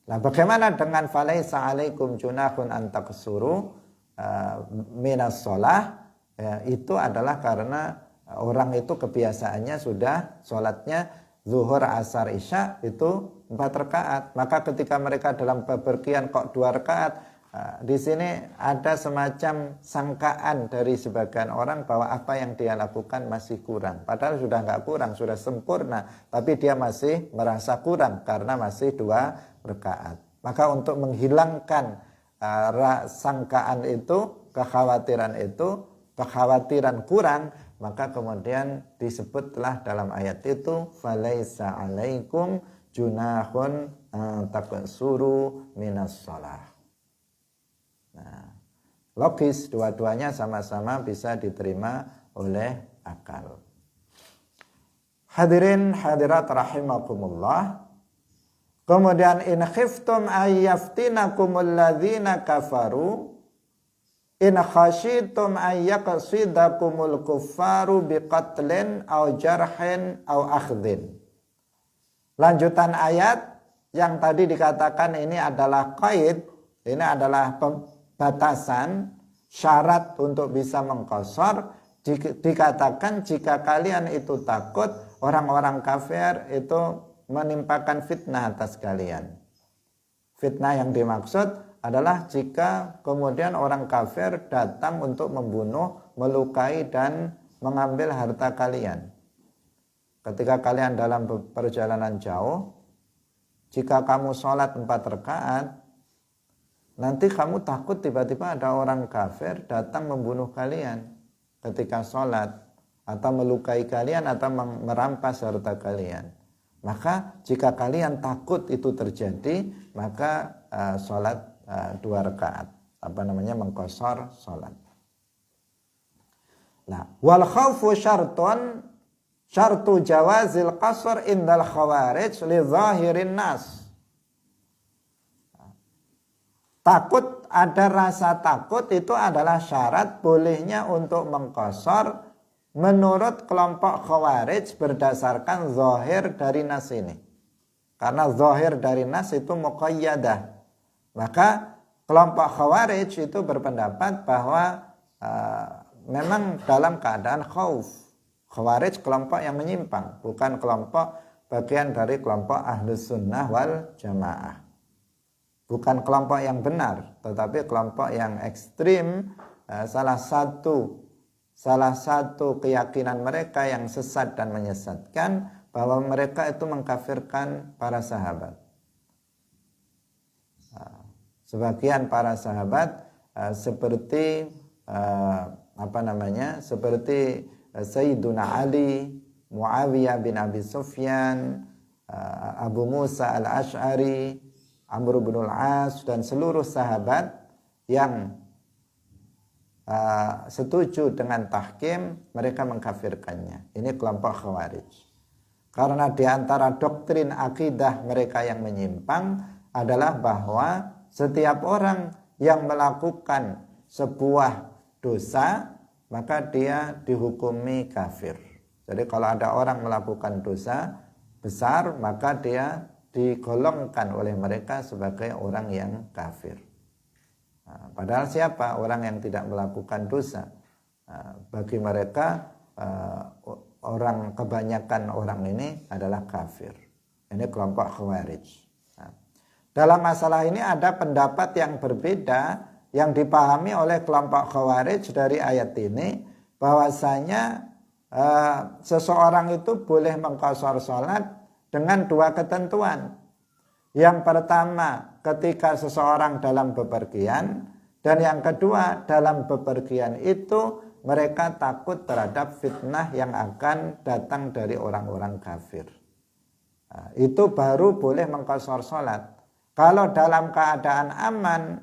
Nah, bagaimana dengan falaisa alaikum junahun an taqsuru minas shalah? Ya, itu adalah karena orang itu kebiasaannya sudah sholatnya zuhur, asar, isya itu 4 rakaat. Maka ketika mereka dalam bepergian kok 2 rakaat, di sini ada semacam sangkaan dari sebagian orang bahwa apa yang dia lakukan masih kurang. Padahal sudah nggak kurang, sudah sempurna. Tapi dia masih merasa kurang karena masih 2 rakaat. Maka untuk menghilangkan sangkaan itu, kekhawatiran kurang, maka kemudian disebutlah dalam ayat itu falaisa alaikum junahun taqsuru minas shalah. Nah, logis dua-duanya sama-sama bisa diterima oleh akal. Hadirin hadirat rahimakumullah. Kemudian in khiftum ayyaftinakumul ladzina kafaru in khasyitum ayyaqsidakumul kuffaru biqatlin aw jarhin aw akhdhin. Lanjutan ayat yang tadi dikatakan ini adalah qaid, ini adalah batasan syarat untuk bisa mengqashar. Dikatakan jika kalian itu takut orang-orang kafir itu menimpakan fitnah atas kalian. Fitnah yang dimaksud adalah jika kemudian orang kafir datang untuk membunuh, melukai dan mengambil harta kalian. Ketika kalian dalam perjalanan jauh, jika kamu sholat 4 rakaat, nanti kamu takut tiba-tiba ada orang kafir datang membunuh kalian ketika sholat, atau melukai kalian, atau merampas harta kalian. Maka jika kalian takut itu terjadi, maka sholat 2 rakaat, mengqashar sholat. Nah, wal khawfu syartu jawazil qasr indal khawarij li zahirin nas. Takut, ada rasa takut itu adalah syarat bolehnya untuk mengqashar menurut kelompok khawarij berdasarkan zahir dari nas ini. Karena zahir dari nas itu muqayyadah. Maka kelompok khawarij itu berpendapat bahwa memang dalam keadaan khauf. Khawarij kelompok yang menyimpang, bukan kelompok bagian dari kelompok ahlus sunnah wal jamaah. Bukan kelompok yang benar, tetapi kelompok yang ekstrim. Salah satu keyakinan mereka yang sesat dan menyesatkan bahwa mereka itu mengkafirkan para sahabat. Sebagian para sahabat seperti seperti Sayyiduna Ali, Muawiyah bin Abi Sufyan, Abu Musa al-Ash'ari, Amr bin al-As, dan seluruh sahabat yang setuju dengan tahkim, mereka mengkafirkannya. Ini kelompok khawarij. Karena di antara doktrin akidah mereka yang menyimpang adalah bahwa setiap orang yang melakukan sebuah dosa, maka dia dihukumi kafir. Jadi kalau ada orang melakukan dosa besar, maka dia digolongkan oleh mereka sebagai orang yang kafir. Padahal siapa orang yang tidak melakukan dosa? Bagi mereka kebanyakan orang ini adalah kafir. Ini kelompok khawarij. Dalam masalah ini ada pendapat yang berbeda yang dipahami oleh kelompok khawarij dari ayat ini, bahwasanya seseorang itu boleh mengqashar sholat dengan 2 ketentuan. Yang pertama, ketika seseorang dalam bepergian, dan yang kedua, dalam bepergian itu mereka takut terhadap fitnah yang akan datang dari orang-orang kafir. Itu baru boleh mengqashar sholat. Kalau dalam keadaan aman,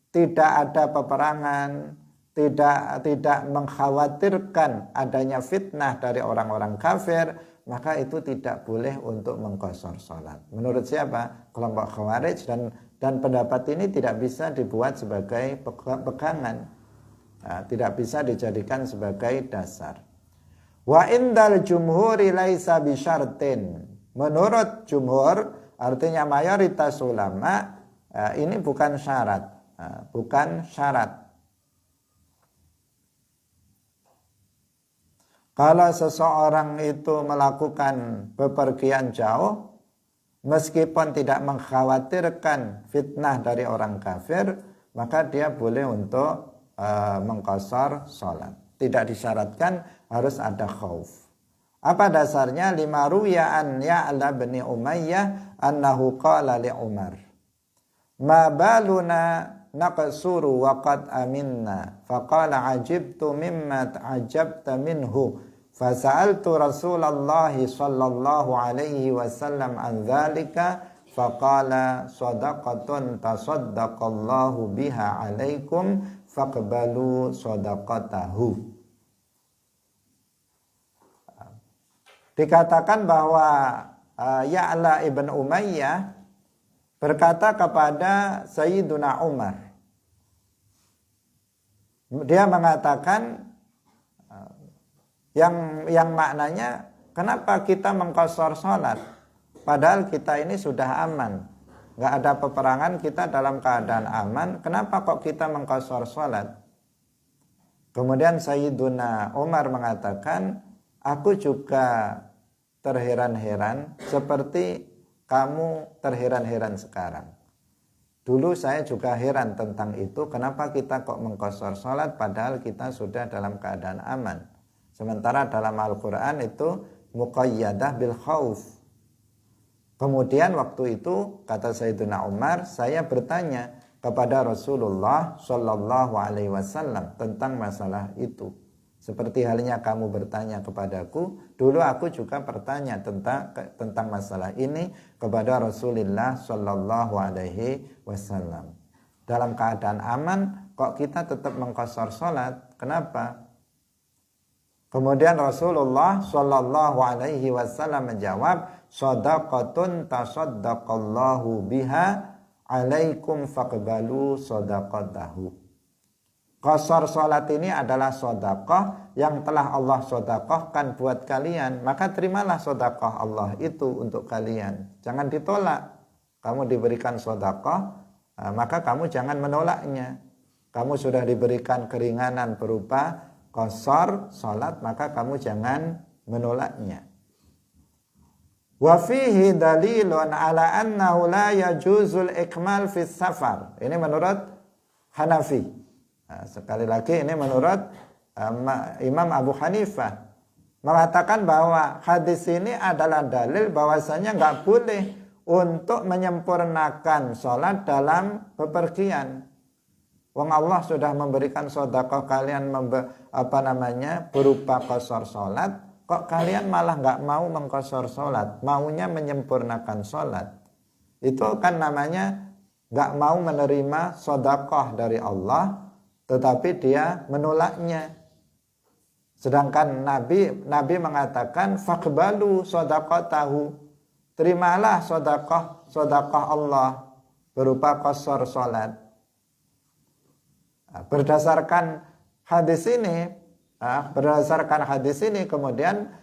tidak ada peperangan, tidak mengkhawatirkan adanya fitnah dari orang-orang kafir, maka itu tidak boleh untuk mengqashar sholat. Menurut siapa? Kelompok khawarij. Dan pendapat ini tidak bisa dibuat sebagai pegangan. tidak bisa dijadikan sebagai dasar. Wa indal jumhuri laisa bisyartin. Menurut jumhur, artinya mayoritas ulama, ini bukan syarat, bukan syarat. Kalau seseorang itu melakukan bepergian jauh, meskipun tidak mengkhawatirkan fitnah dari orang kafir, maka dia boleh untuk mengqashar sholat. Tidak disyaratkan harus ada khauf. Apa dasarnya? Lima ruya an Ya'la bin Umayyah annahu qala li Umar, ma baluna naqsuru wa qad aminna, faqala ajibtu mimma ta'ajabta minhu, fasa'altu Rasulullah sallallahu alaihi wasallam an dzalika, faqala sadaqatun tasaddaqallahu biha alaikum faqbalu sadaqatahu. Dikatakan bahwa Ya'la ibn Umayyah berkata kepada Sayyiduna Umar. Dia mengatakan yang maknanya, kenapa kita mengqashar sholat padahal kita ini sudah aman, nggak ada peperangan, kita dalam keadaan aman, kenapa kok kita mengqashar sholat? Kemudian Sayyiduna Umar mengatakan, aku juga terheran-heran seperti kamu terheran-heran sekarang. Dulu saya juga heran tentang itu, kenapa kita kok mengqashar sholat padahal kita sudah dalam keadaan aman. Sementara dalam Al-Quran itu muqayyadah bil khauf. Kemudian waktu itu kata Sayyidina Umar, saya bertanya kepada Rasulullah Shallallahu Alaihi Wasallam tentang masalah itu. Seperti halnya kamu bertanya kepadaku, dulu aku juga bertanya tentang masalah ini kepada Rasulullah Shallallahu Alaihi Wasallam. Dalam keadaan aman, kok kita tetap mengqashar sholat? Kenapa? Kemudian Rasulullah Shallallahu Alaihi Wasallam menjawab, sadaqatun tasaddaqallahu biha alaikum faqbalu sadaqatahu. Qashar sholat ini adalah sedekah yang telah Allah sedekahkan buat kalian, maka terimalah sedekah Allah itu untuk kalian. Jangan ditolak. Kamu diberikan sedekah, maka kamu jangan menolaknya. Kamu sudah diberikan keringanan berupa qashar sholat, maka kamu jangan menolaknya. Wa fihi dalilun ala annahu la yajuzul ikmal fis safar. Ini menurut Hanafi. Nah, sekali lagi ini menurut Imam Abu Hanifah mengatakan bahwa hadis ini adalah dalil bahwasanya nggak boleh untuk menyempurnakan sholat dalam bepergian. Wong Allah sudah memberikan sedekah kalian berupa qashar sholat, kok kalian malah nggak mau mengqashar sholat, maunya menyempurnakan sholat. Itu kan namanya nggak mau menerima sedekah dari Allah, tetapi dia menolaknya. Sedangkan Nabi mengatakan faqbalu sadaqatahu, terimalah sedekah Allah berupa qashar salat. Berdasarkan hadis ini kemudian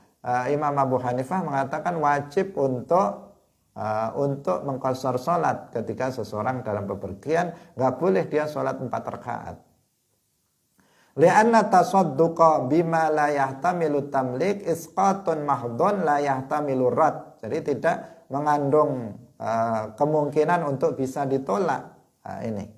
Imam Abu Hanifah mengatakan wajib untuk mengqashar salat ketika seseorang dalam bepergian, nggak boleh dia salat 4 rakaat. Lianna tasadduqa bima la yahtamilu tamlik isqatun mahdhun la yahtamilu rad. Jadi tidak mengandung kemungkinan untuk bisa ditolak. Ini.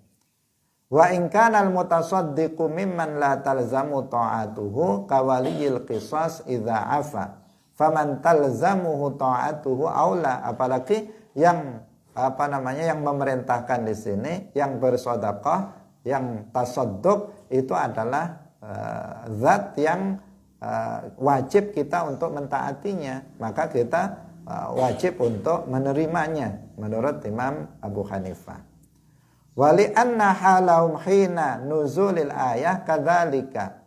Wa in kana al-mutasaddiqu mimman la talzamu ta'atuhu kawaliyil qisas idza afa. Faman talzamuhu ta'atuhu aula. Apalagi yang yang memerintahkan di sini, yang bersedekah, yang tasadduq itu adalah zat yang wajib kita untuk mentaatinya, maka kita wajib untuk menerimanya menurut Imam Abu Hanifah. Wali anna halahum hina nuzulil ayah kadzalika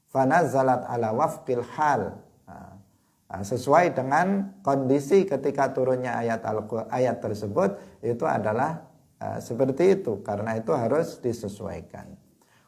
fanazalat ala wafqil hal. Sesuai dengan kondisi ketika turunnya ayat tersebut, itu adalah seperti itu, karena itu harus disesuaikan.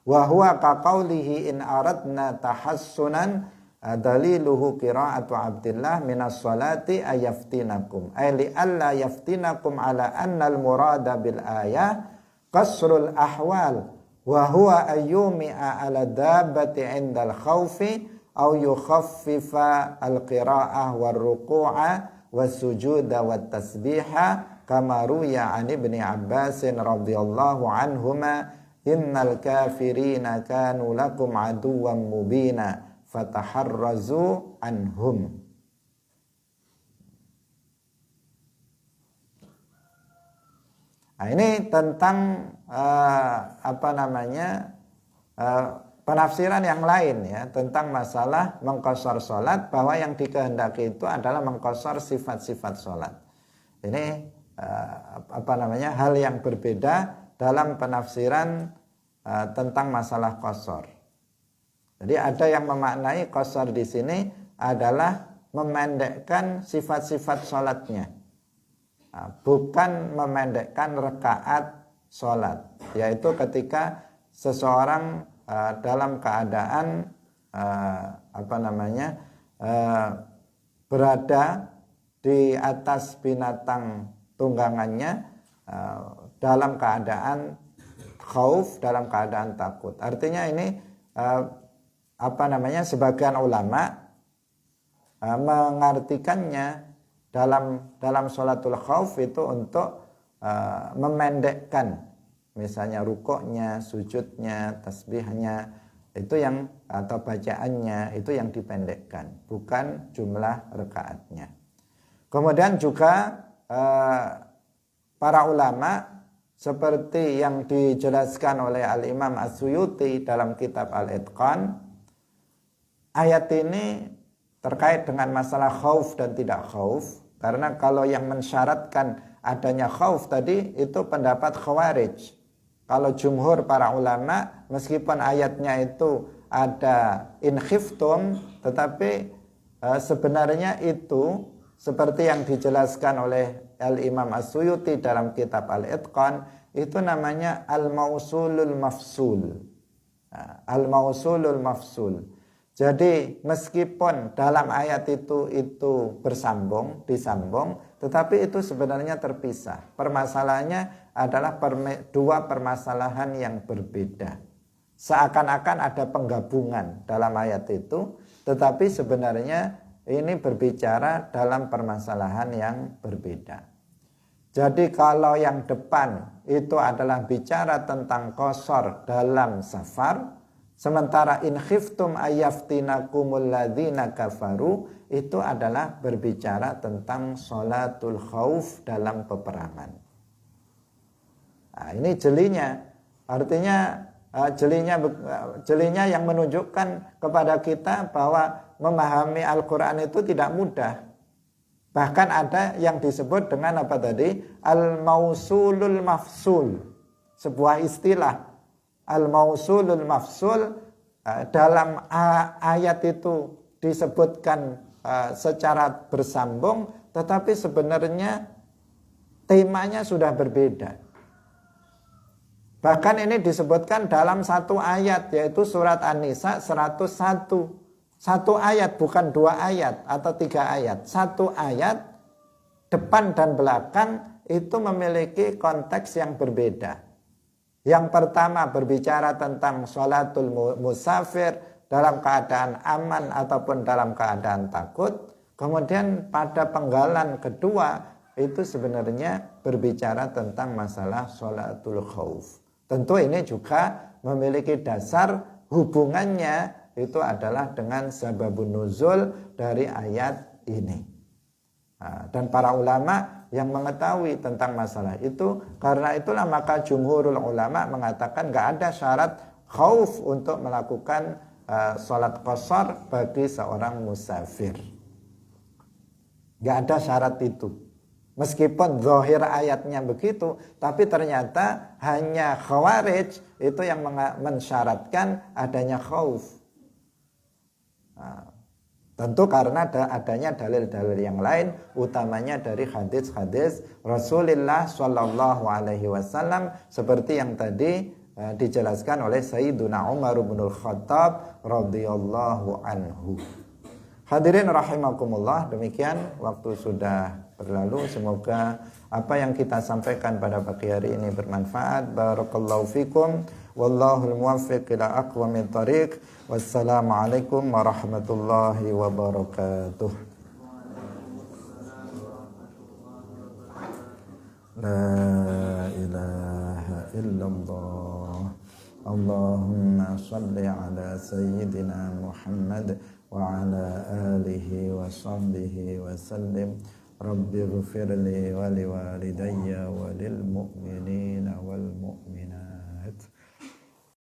Wa huwa kaqaulihi in aradna tahassunan daliluhu qira'atu Abdillah minas salati ayaftinakum ay li alla yaftinakum ala anna al murada bil ayah qasrul ahwal wa huwa ayyumi'a ala dabbati 'indal khawfi aw yukhaffifa al qira'ah war ruku'a was sujuda wat tasbiha kama ruya an ibni Abbas radhiyallahu anhuma innal kafirina kanu lakum aduwwan mubina fataharrazu anhum. Nah, ini tentang penafsiran yang lain ya, tentang masalah mengqashar salat, bahwa yang dikehendaki itu adalah mengqashar sifat-sifat salat. Ini hal yang berbeda dalam penafsiran tentang masalah qashar. Jadi ada yang memaknai qashar di sini adalah memendekkan sifat-sifat salatnya, bukan memendekkan rakaat salat, yaitu ketika seseorang dalam keadaan berada di atas binatang tunggangannya dalam keadaan khauf, dalam keadaan takut. Artinya ini sebagian ulama mengartikannya dalam sholatul khauf itu untuk memendekkan, misalnya rukuknya, sujudnya, tasbihnya, itu yang atau bacaannya itu yang dipendekkan, bukan jumlah rakaatnya. Kemudian juga para ulama seperti yang dijelaskan oleh Al-Imam As-Suyuti dalam kitab Al-Itqan, ayat ini terkait dengan masalah khauf dan tidak khauf, karena kalau yang mensyaratkan adanya khauf tadi itu pendapat Khawarij. Kalau jumhur para ulama, meskipun ayatnya itu ada in khiftum, tetapi sebenarnya itu seperti yang dijelaskan oleh Al-Imam As-Suyuti dalam kitab Al-Itqan, itu namanya Al-Mausulul Mafsul. Al-Mausulul Mafsul. Jadi meskipun dalam ayat itu disambung, tetapi itu sebenarnya terpisah. Permasalahannya adalah dua permasalahan yang berbeda. Seakan-akan ada penggabungan dalam ayat itu, tetapi sebenarnya ini berbicara dalam permasalahan yang berbeda. Jadi kalau yang depan itu adalah bicara tentang qashar dalam safar, sementara in khiftum ayaftinakumul ladzina kafaru itu adalah berbicara tentang sholatul khauf dalam peperangan. Nah, ini jelinya. Artinya jelinya yang menunjukkan kepada kita bahwa memahami Al-Quran itu tidak mudah. Bahkan ada yang disebut dengan apa tadi? Al-Mausulul Mafsul. Sebuah istilah. Al-Mausulul Mafsul, dalam ayat itu disebutkan secara bersambung, tetapi sebenarnya temanya sudah berbeda. Bahkan ini disebutkan dalam satu ayat, yaitu surat An-Nisa 101. Satu ayat, bukan dua ayat atau tiga ayat. Satu ayat, depan dan belakang itu memiliki konteks yang berbeda. Yang pertama berbicara tentang sholatul musafir dalam keadaan aman ataupun dalam keadaan takut. Kemudian pada penggalan kedua itu sebenarnya berbicara tentang masalah sholatul khauf. Tentu ini juga memiliki dasar hubungannya itu adalah dengan sababun nuzul dari ayat ini. Dan para ulama yang mengetahui tentang masalah itu, karena itulah maka jumhurul ulama mengatakan nggak ada syarat khauf untuk melakukan sholat qashar bagi seorang musafir. Nggak ada syarat itu. Meskipun zahir ayatnya begitu, tapi ternyata hanya Khawarij itu yang mensyaratkan adanya khauf. Tentu karena adanya dalil-dalil yang lain, utamanya dari hadis-hadis Rasulullah Shallallahu Alaihi Wasallam seperti yang tadi dijelaskan oleh Sayyiduna Umar bin Khattab radhiyallahu anhu. Hadirin rahimakumullah, demikian waktu sudah berlalu. Semoga apa yang kita sampaikan pada pagi hari ini bermanfaat. Barakallahu fikum. Wallahul muwaffiq ila aqwamit thariq. Wassalamualaikum warahmatullahi wabarakatuh. La ilaha illallah. Allahumma salli ala sayyidina Muhammad wa ala alihi wa sahbihi wa sallim. Rabbi ghfirli wa liwalidayya wa lil mu'minina wal mu'minat.